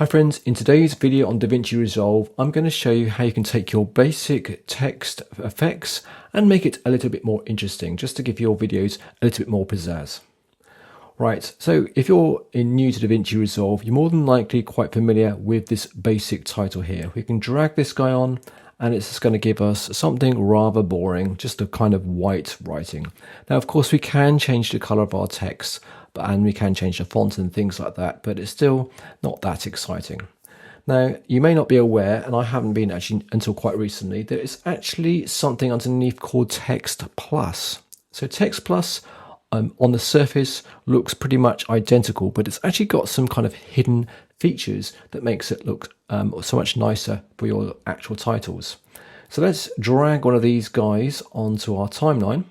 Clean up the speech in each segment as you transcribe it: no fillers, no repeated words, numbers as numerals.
Hi friends, in today's video on DaVinci Resolve, I'm going to show you how you can take your basic text effects and make it a little bit more interesting, just to give your videos a little bit more pizzazz. Right, so if you're new to DaVinci Resolve, you're more than likely quite familiar with this basic title here. We can drag this guy on and it's just going to give us something rather boring, just a kind of white writing. Now, of course, we can change the color of our text, and we can change the font and things like that, but it's still not that exciting. Now, you may not be aware, and I haven't been actually until quite recently, there is actually something underneath called Text Plus. So Text Plus on the surface looks pretty much identical, but it's actually got some kind of hidden features that makes it look so much nicer for your actual titles. So let's drag one of these guys onto our timeline.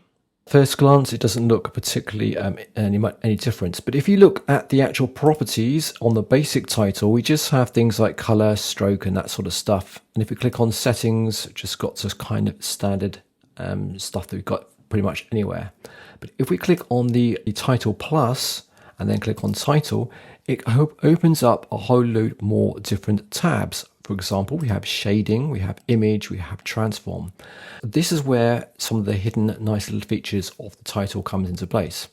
First glance, it doesn't look particularly any different, but if you look at the actual properties on the basic title, we just have things like color, stroke, and that sort of stuff. And if we click on settings, just got this kind of standard stuff that we've got pretty much anywhere. But if we click on the title plus and then click on title, it opens up a whole load more different tabs. For example, we have shading, we have image, we have transform. This is where some of the hidden nice little features of the title comes into place.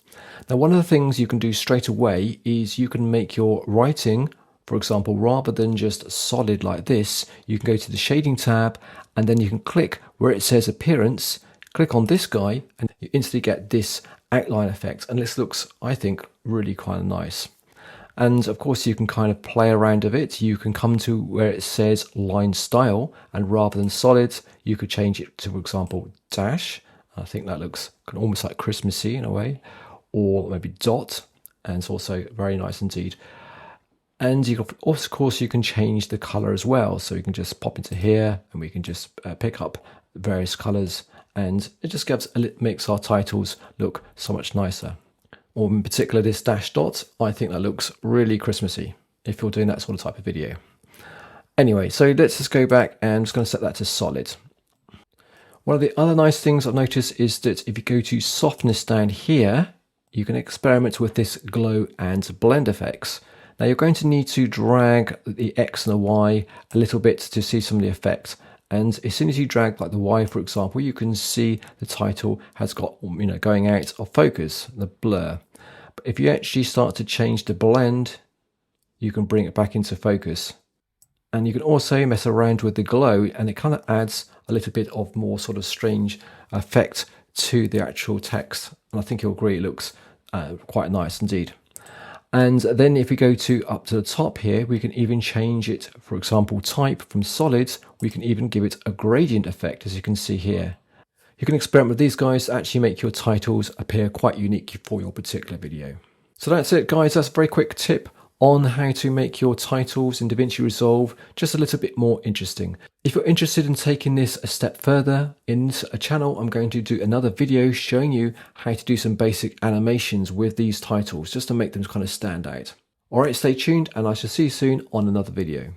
Now, one of the things you can do straight away is you can make your writing, for example, rather than just solid like this, you can go to the shading tab and then you can click where it says appearance, click on this guy and you instantly get this outline effect. And this looks, I think, really kind of nice. And of course, you can kind of play around with it. You can come to where it says line style, and rather than solid, you could change it to, for example, dash. I think that looks almost like Christmassy in a way, or maybe dot, and it's also very nice indeed. And you, of course, you can change the color as well. So you can just pop into here, and we can just pick up various colors, and it just makes our titles look so much nicer. Or in particular this dash dot, I think that looks really Christmassy if you're doing that sort of type of video. Anyway, so let's just go back and I'm just going to set that to solid. One of the other nice things I've noticed is that if you go to softness down here, you can experiment with this glow and blend effects. Now you're going to need to drag the X and the Y a little bit to see some of the effects. And as soon as you drag like the Y, for example, you can see the title has got, going out of focus, the blur. But if you actually start to change the blend, you can bring it back into focus. And you can also mess around with the glow, and it kind of adds a little bit of more sort of strange effect to the actual text. And I think you'll agree it looks quite nice indeed. And then if we go up to the top here, we can even change it, for example, type from solid. We can even give it a gradient effect, as you can see here. You can experiment with these guys to actually make your titles appear quite unique for your particular video. So that's it, guys. That's a very quick tip on how to make your titles in DaVinci Resolve just a little bit more interesting. If you're interested in taking this a step further, in a channel I'm going to do another video showing you how to do some basic animations with these titles just to make them kind of stand out. Alright, stay tuned and I shall see you soon on another video.